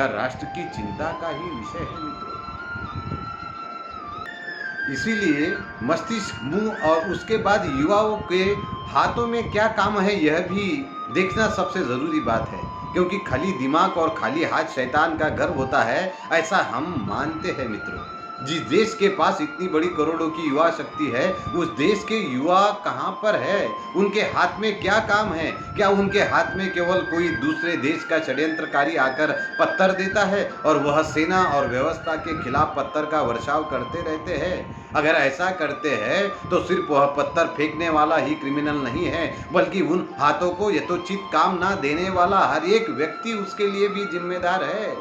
राष्ट्र की चिंता का ही विषय है मित्रों। इसीलिए मस्तिष्क, मुंह और उसके बाद युवाओं के हाथों में क्या काम है यह भी देखना सबसे ज़रूरी बात है, क्योंकि खाली दिमाग और खाली हाथ शैतान का घर होता है, ऐसा हम मानते हैं मित्रों। जिस देश के पास इतनी बड़ी करोड़ों की युवा शक्ति है, उस देश के युवा कहाँ पर है? उनके हाथ में क्या काम है? क्या उनके हाथ में केवल कोई दूसरे देश का षड्यंत्रकारी आकर पत्थर देता है और वह सेना और व्यवस्था के खिलाफ पत्थर का वर्षाव करते रहते हैं? अगर ऐसा करते हैं तो सिर्फ वह पत्थर फेंकने वाला ही क्रिमिनल नहीं है, बल्कि उन हाथों को यथोचित काम ना देने वाला हर एक व्यक्ति उसके लिए भी जिम्मेदार है।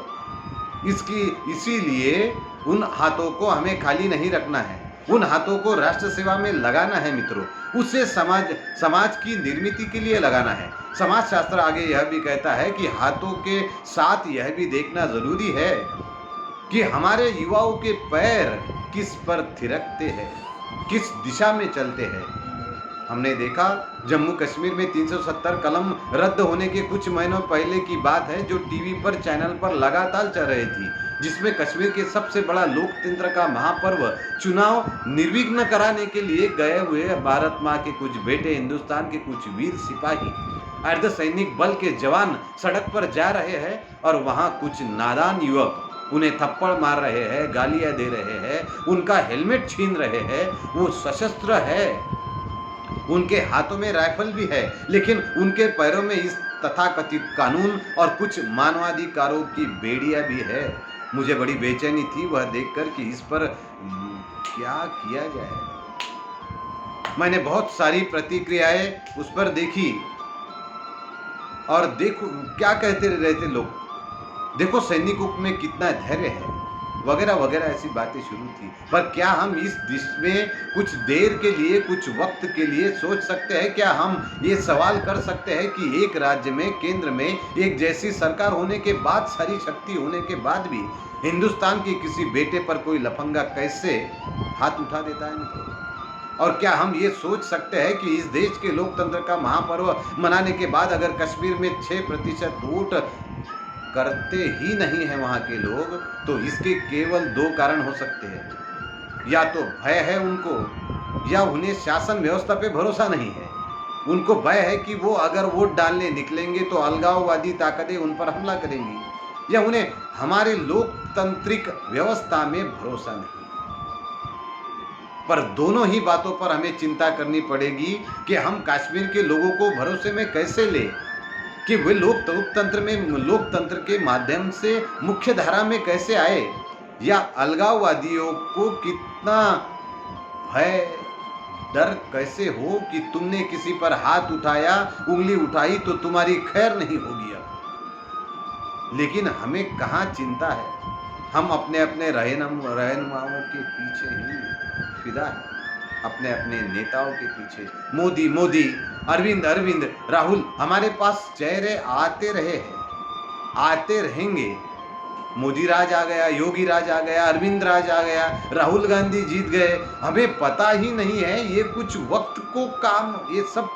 इसीलिए उन हाथों को हमें खाली नहीं रखना है, उन हाथों को राष्ट्र सेवा में लगाना है मित्रों। उससे समाज की निर्मिति के लिए लगाना है। समाज शास्त्र आगे यह भी कहता है कि हाथों के साथ यह भी देखना जरूरी है कि हमारे युवाओं के पैर किस पर थिरकते हैं, किस दिशा में चलते हैं। हमने देखा जम्मू कश्मीर में 370 कलम रद्द होने के कुछ महीनों पहले की बात है, जो टीवी पर चैनल पर लगातार चल रही थी, जिसमें कश्मीर के सबसे बड़ा लोकतंत्र का महापर्व चुनाव निर्विघ्न कराने के लिए गए हुए भारत माँ के कुछ बेटे, हिंदुस्तान के कुछ वीर सिपाही, अर्धसैनिक बल के जवान सड़क पर जा रहे हैं और वहां कुछ नादान युवक उन्हें थप्पड़ मार रहे हैं, गालियां दे रहे हैं, उनका हेलमेट छीन रहे हैं। वो सशस्त्र है, उनके हाथों में राइफल भी है, लेकिन उनके पैरों में इस तथाकथित कानून और कुछ मानवाधिकारों की बेड़ियां भी है। मुझे बड़ी बेचैनी थी वह देखकर कि इस पर क्या किया जाए। मैंने बहुत सारी प्रतिक्रियाएं उस पर देखी और देखो क्या कहते रहते लोग, देखो सैनिकों में कितना धैर्य है, वगैरह वगैरह ऐसी बातें शुरू थी। पर क्या हम इस देश में कुछ देर के लिए, कुछ वक्त के लिए सोच सकते हैं? क्या हम ये सवाल कर सकते हैं कि एक राज्य में, केंद्र में एक जैसी सरकार होने के बाद, सारी शक्ति होने के बाद भी हिंदुस्तान के किसी बेटे पर कोई लफंगा कैसे हाथ उठा देता है मित्रों? और क्या हम ये सोच सकते हैं कि इस देश के लोकतंत्र का महापर्व मनाने के बाद अगर कश्मीर में 6% वोट करते ही नहीं है वहां के लोग, तो इसके केवल 2 कारण हो सकते हैं। या तो भय है उनको, या उन्हें शासन व्यवस्था पे भरोसा नहीं है। उनको भय है कि वो अगर वोट डालने निकलेंगे तो अलगाववादी ताकतें उन पर हमला करेंगी, या उन्हें हमारे लोकतांत्रिक व्यवस्था में भरोसा नहीं। पर दोनों ही बातों पर हमें चिंता करनी पड़ेगी कि हम कश्मीर के लोगों को भरोसे में कैसे लें, कि वे लोकतंत्र के माध्यम से मुख्य धारा में कैसे आए, या अलगाववादियों को कितना भय, डर कैसे हो कि तुमने किसी पर हाथ उठाया, उंगली उठाई तो तुम्हारी खैर नहीं होगी अब। लेकिन हमें कहाँ चिंता है, हम अपने अपने रहनुमाओं के पीछे ही फिदा है, अपने अपने नेताओं के पीछे। मोदी मोदी, अरविंद अरविंद, राहुल, हमारे पास चेहरे आते रहे हैं, आते रहेंगे। मोदी राज आ गया, योगी राज आ गया, अरविंद राज आ गया, राहुल गांधी जीत गए, हमें पता ही नहीं है। ये कुछ वक्त को काम, ये सब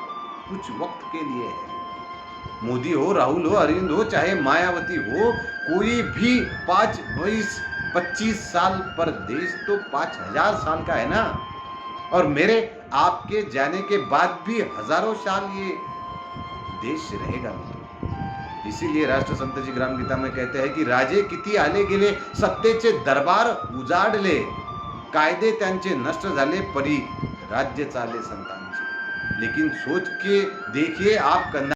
कुछ वक्त के लिए है। मोदी हो, राहुल हो, अरविंद हो, चाहे मायावती हो, कोई भी 5, 20, 25 साल, पर देश तो 5000 साल का है ना। और मेरे आपके जाने के बाद भी हजारों साल ये देश रहेगा मित्रों। इसीलिए राष्ट्रसंत जी ग्राम गीता में कहते हैं कि राजे किती आले गेले, सत्तेचे दरबार उजाडले, कायदे त्यांचे नष्ट झाले, परी राज्य चाले संतांचे। लेकिन सोच के देखिए आप